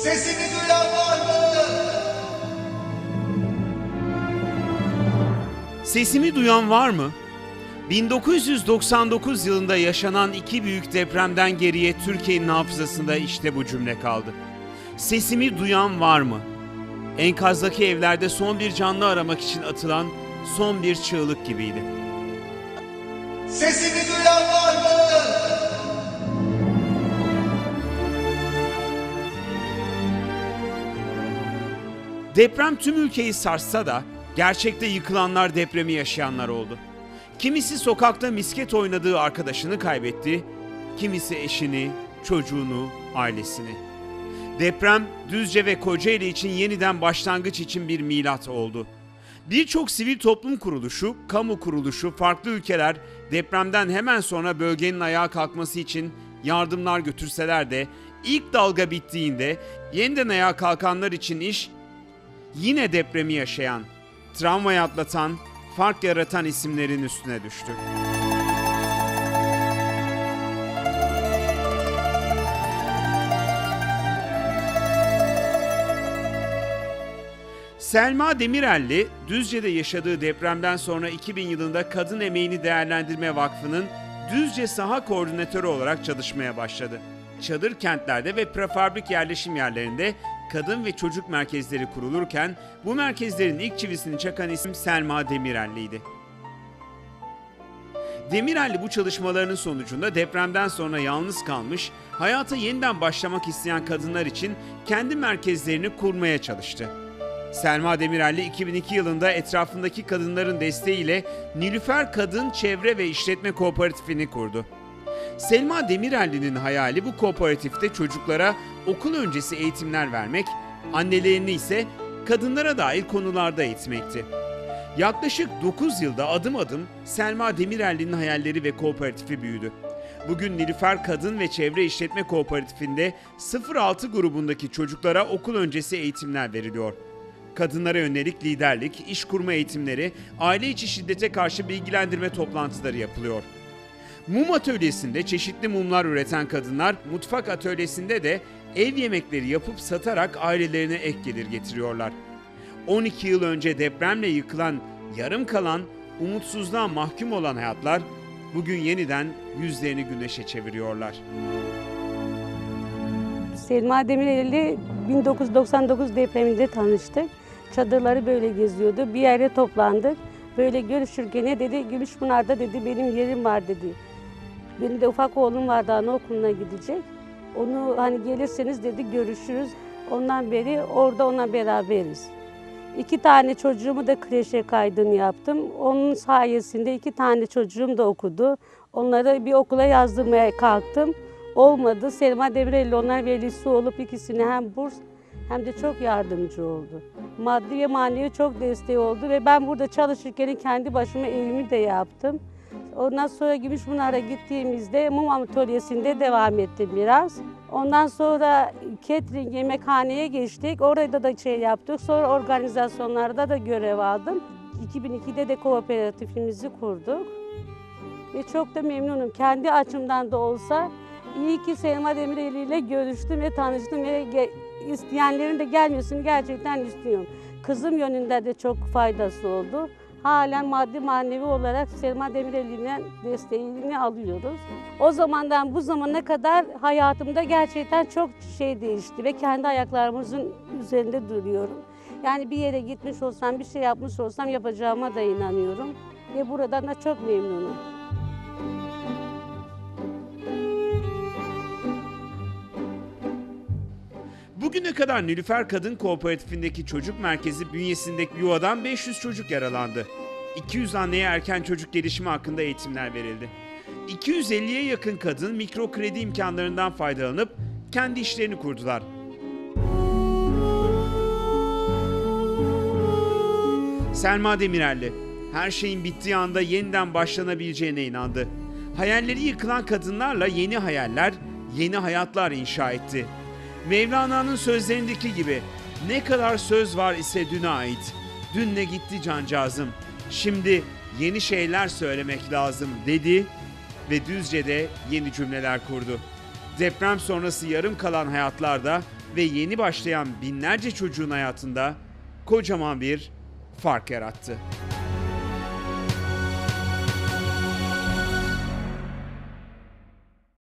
Sesimi duyan var mı? Sesimi duyan var mı? 1999 yılında yaşanan iki büyük depremden geriye Türkiye'nin hafızasında işte bu cümle kaldı. Sesimi duyan var mı? Enkazdaki evlerde son bir canlı aramak için atılan son bir çığlık gibiydi. Sesimi duyan var mı? Deprem tüm ülkeyi sarssa da gerçekte yıkılanlar depremi yaşayanlar oldu. Kimisi sokakta misket oynadığı arkadaşını kaybetti, kimisi eşini, çocuğunu, ailesini. Deprem Düzce ve Kocaeli için yeniden başlangıç için bir milat oldu. Birçok sivil toplum kuruluşu, kamu kuruluşu, farklı ülkeler depremden hemen sonra bölgenin ayağa kalkması için yardımlar götürseler de ilk dalga bittiğinde yeniden ayağa kalkanlar için iş yine depremi yaşayan, travmayı atlatan, fark yaratan isimlerin üstüne düştü. Selma Demirelli, Düzce'de yaşadığı depremden sonra 2000 yılında Kadın Emeğini Değerlendirme Vakfı'nın Düzce Saha Koordinatörü olarak çalışmaya başladı. Çadır kentlerde ve prefabrik yerleşim yerlerinde kadın ve çocuk merkezleri kurulurken bu merkezlerin ilk çivisini çakan isim Selma Demirelli'ydi. Demirelli bu çalışmalarının sonucunda depremden sonra yalnız kalmış, hayata yeniden başlamak isteyen kadınlar için kendi merkezlerini kurmaya çalıştı. Selma Demirelli 2002 yılında etrafındaki kadınların desteğiyle Nilüfer Kadın Çevre ve İşletme Kooperatifini kurdu. Selma Demirelli'nin hayali bu kooperatifte çocuklara okul öncesi eğitimler vermek, annelerini ise kadınlara dair konularda eğitmekti. Yaklaşık 9 yılda adım adım Selma Demirelli'nin hayalleri ve kooperatifi büyüdü. Bugün Nilüfer Kadın ve Çevre İşletme Kooperatifinde 0-6 grubundaki çocuklara okul öncesi eğitimler veriliyor. Kadınlara yönelik liderlik, iş kurma eğitimleri, aile içi şiddete karşı bilgilendirme toplantıları yapılıyor. Mum atölyesinde çeşitli mumlar üreten kadınlar, mutfak atölyesinde de ev yemekleri yapıp satarak ailelerine ek gelir getiriyorlar. 12 yıl önce depremle yıkılan, yarım kalan, umutsuzluğa mahkum olan hayatlar bugün yeniden yüzlerini güneşe çeviriyorlar. Selma Demirelli 1999 depreminde tanıştık. Çadırları böyle geziyordu. Bir yere toplandık. Böyle görüşürken ne dedi? Gümüşpınar'da dedi benim yerim var dedi. Benim de ufak oğlum vardı anaokuluna gidecek. Onu hani gelirseniz dedi görüşürüz. Ondan beri orada ona beraberiz. 2 tane çocuğumu da kreşe kaydını yaptım. Onun sayesinde 2 tane çocuğum da okudu. Onları bir okula yazdırmaya kalktım. Olmadı. Selma Demirelli onlar velisi olup ikisine hem burs hem de çok yardımcı oldu. Maddi ve manevi çok desteği oldu ve ben burada çalışırken kendi başıma evimi de yaptım. Ondan sonra Gümüşpınar'a gittiğimizde mum atölyesinde devam ettim biraz. Ondan sonra catering yemekhaneye geçtik. Orada da şey yaptık. Sonra organizasyonlarda da görev aldım. 2002'de de kooperatifimizi kurduk. Ve çok da memnunum. Kendi açımdan da olsa iyi ki Selma Demirelli ile görüştüm ve tanıştım ve isteyenlerin de gelmesini gerçekten istiyorum. Kızım yönünde de çok faydası oldu. Halen maddi manevi olarak Selma Demirelli'nin desteğini alıyoruz. O zamandan bu zamana kadar hayatımda gerçekten çok şey değişti ve kendi ayaklarımızın üzerinde duruyorum. Yani bir yere gitmiş olsam, bir şey yapmış olsam yapacağıma da inanıyorum ve buradan da çok memnunum. Bugüne kadar Nilüfer Kadın Kooperatifindeki çocuk merkezi bünyesindeki yuvadan 500 çocuk yaralandı. 200 anneye erken çocuk gelişimi hakkında eğitimler verildi. 250'ye yakın kadın mikro kredi imkanlarından faydalanıp kendi işlerini kurdular. Selma Demirelli, her şeyin bittiği anda yeniden başlanabileceğine inandı. Hayalleri yıkılan kadınlarla yeni hayaller, yeni hayatlar inşa etti. Mevlana'nın sözlerindeki gibi ne kadar söz var ise düne ait. Dünle gitti cancağızım. Şimdi yeni şeyler söylemek lazım dedi ve Düzce'de yeni cümleler kurdu. Deprem sonrası yarım kalan hayatlarda ve yeni başlayan binlerce çocuğun hayatında kocaman bir fark yarattı.